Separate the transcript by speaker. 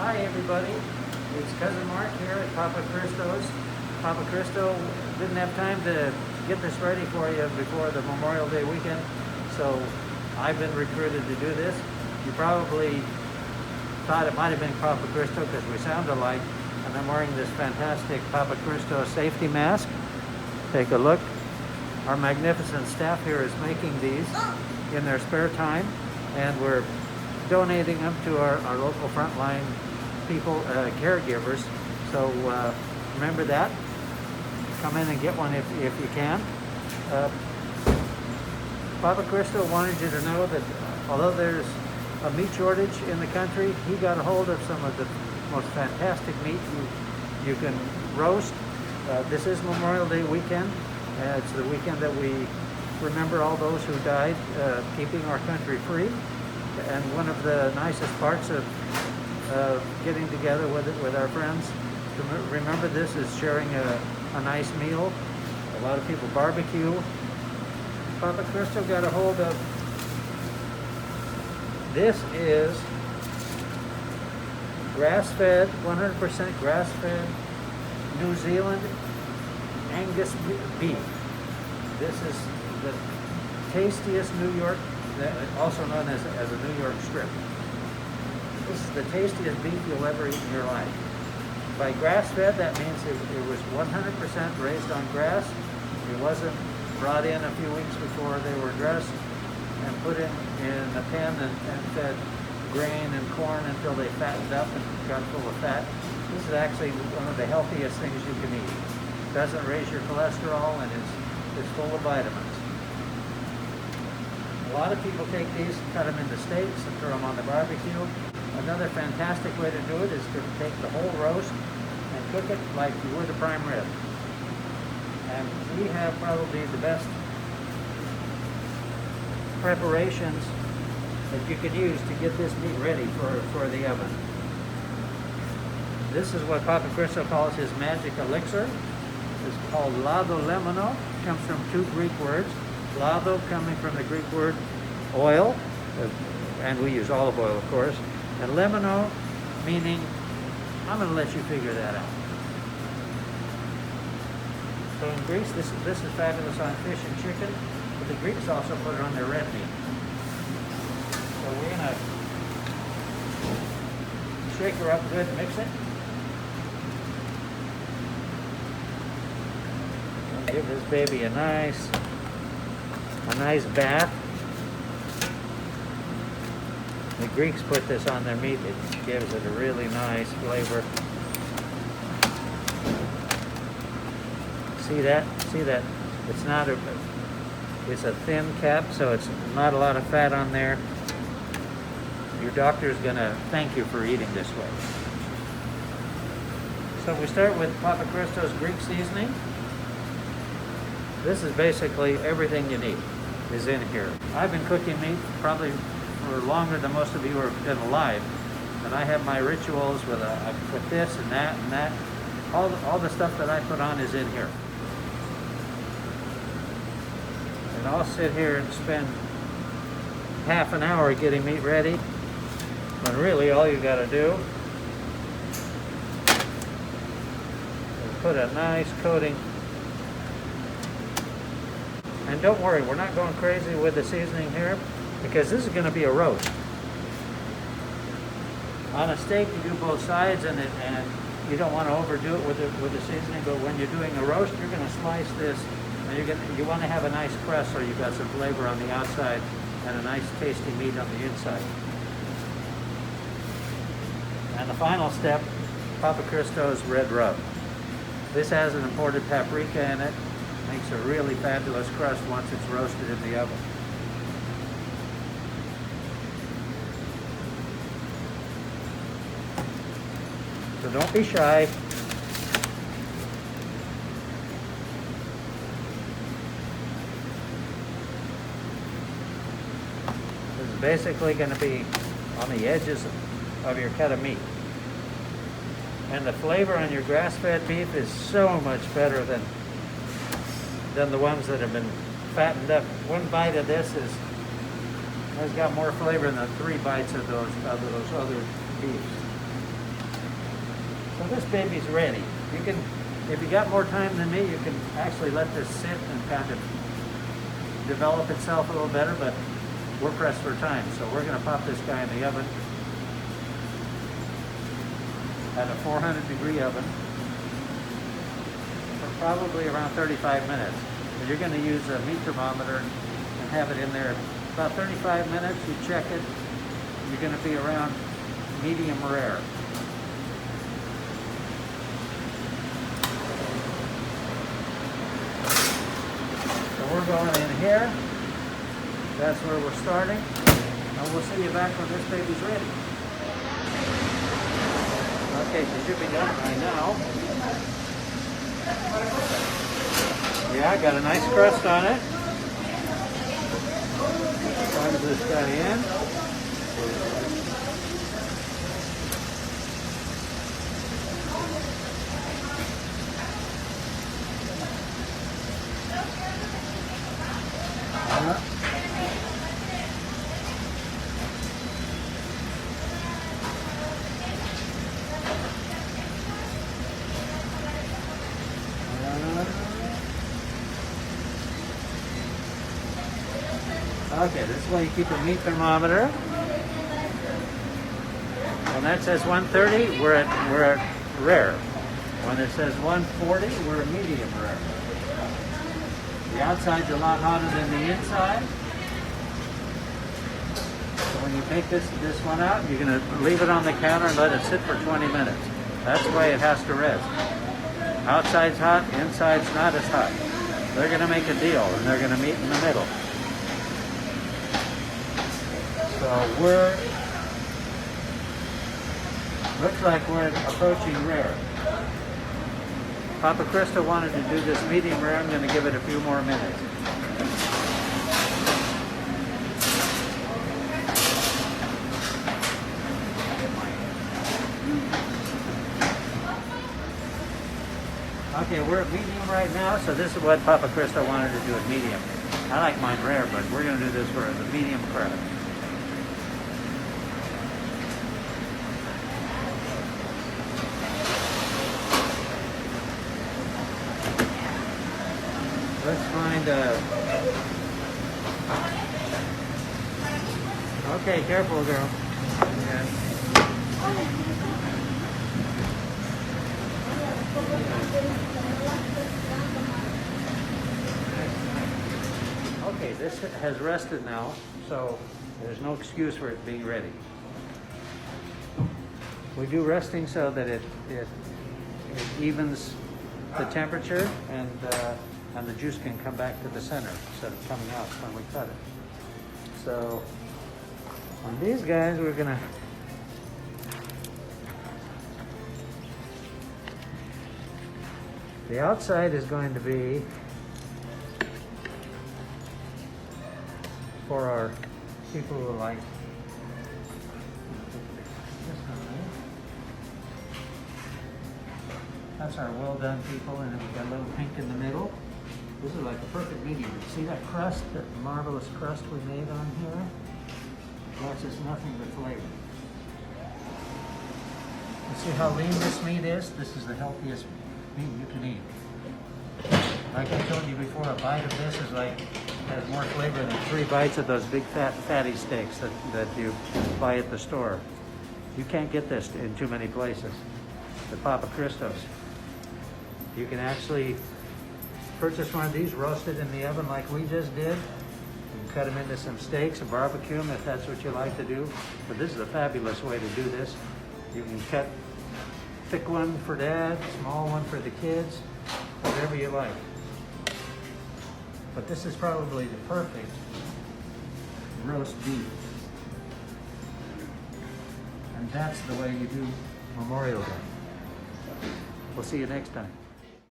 Speaker 1: Hi everybody, it's Cousin Mark here at Papa Cristo's. Papa Cristo didn't have time to get this ready for you before the Memorial Day weekend, so I've been recruited to do this. You probably thought it might have been Papa Cristo because we sound alike, and I'm wearing this fantastic Papa Cristo safety mask. Take a look. Our magnificent staff here is making these in their spare time, and we're donating them to our local frontline people, caregivers. So remember that. Come in and get one if you can. Papa Cristo wanted you to know that although there's a meat shortage in the country, he got a hold of some of the most fantastic meat you can roast. This is Memorial Day weekend. It's the weekend that we remember all those who died keeping our country free. And one of the nicest parts of getting together with our friends to remember this is sharing a nice meal. A lot of people barbecue. Papa Cristo got a hold of this. Is grass-fed, 100% grass-fed New Zealand Angus beef. This is the tastiest New York, also known as a New York strip. This is the tastiest beef you'll ever eat in your life. By grass-fed, that means it was 100% raised on grass. It wasn't brought in a few weeks before they were dressed and put in a pen and fed grain and corn until they fattened up and got full of fat. This is actually one of the healthiest things you can eat. It doesn't raise your cholesterol and it's full of vitamins. A lot of people take these, cut them into steaks, and throw them on the barbecue. Another fantastic way to do it is to take the whole roast and cook it like you would a prime rib. And we have probably the best preparations that you can use to get this meat ready for the oven. This is what Papa Cristo calls his magic elixir. It's called lado lemano. It comes from two Greek words. Lado coming from the Greek word oil, and we use olive oil, of course, and lemano meaning, I'm going to let you figure that out. So in Greece, this is fabulous on fish and chicken, but the Greeks also put it on their red meat. So we're going to shake her up good, mix it. Give this baby a nice bath. The Greeks put this on their meat. It gives it a really nice flavor. See that? See that? It's a thin cap, so it's not a lot of fat on there. Your doctor's gonna thank you for eating this way. So we start with Papa Cristo's Greek seasoning. This is basically everything you need is in here. I've been cooking meat probably for longer than most of you have been alive, and I have my rituals with I put this and that and that. All the stuff that I put on is in here. And I'll sit here and spend half an hour getting meat ready, when really all you got to do is put a nice coating. And don't worry, we're not going crazy with the seasoning here because this is going to be a roast. On a steak, you do both sides, and you don't want to overdo it with the seasoning. But when you're doing a roast, you're going to slice this, and you want to have a nice crust so you've got some flavor on the outside and a nice tasty meat on the inside. And the final step, Papa Cristo's red rub. This has an imported paprika in it. Makes a really fabulous crust once it's roasted in the oven. So don't be shy. This is basically going to be on the edges of your cut of meat. And the flavor on your grass-fed beef is so much better than the ones that have been fattened up. One bite of this has got more flavor than 3 bites of those other beefs. So this baby's ready. You can, if you got more time than me, you can actually let this sit and kind of develop itself a little better, but we're pressed for time. So we're gonna pop this guy in the oven at a 400-degree oven for probably around 35 minutes. And you're gonna use a meat thermometer and have it in there about 35 minutes. You check it. You're gonna be around medium rare. So we're going in here. That's where we're starting. And we'll see you back when this baby's ready. Okay, so it should be done by now. Yeah, got a nice crust on it. Plug this guy in. Okay, this is why you keep a meat thermometer. When that says 130, we're at rare. When it says 140, we're at medium rare. The outside's a lot hotter than the inside. So when you take this one out, you're gonna leave it on the counter and let it sit for 20 minutes. That's the way it has to rest. Outside's hot, inside's not as hot. They're gonna make a deal and they're gonna meet in the middle. So looks like we're approaching rare. Papa Cristo wanted to do this medium rare. I'm going to give it a few more minutes. Okay, we're at medium right now, so this is what Papa Cristo wanted to do at medium. I like mine rare, but we're going to do this for the medium crust. Let's find okay, careful, girl. Yeah. Okay, this has rested now, so there's no excuse for it being ready. We do resting so that it evens the temperature and the juice can come back to the center instead of coming out when we cut it. So on these guys, we're gonna the outside is going to be for our people who like that's our well done people, and then we've got a little pink in the middle. This is like a perfect medium. See that crust, that marvelous crust we made on here? That's just nothing but flavor. You see how lean this meat is? This is the healthiest meat you can eat. Like I told you before, a bite of this is like, has more flavor than 3 bites of those big fatty steaks that you buy at the store. You can't get this in too many places. The Papa Cristos. You can actually purchase one of these, roast it in the oven like we just did. You can cut them into some steaks and barbecue them if that's what you like to do. But this is a fabulous way to do this. You can cut thick one for dad, small one for the kids, whatever you like. But this is probably the perfect roast beef. And that's the way you do Memorial Day. We'll see you next time.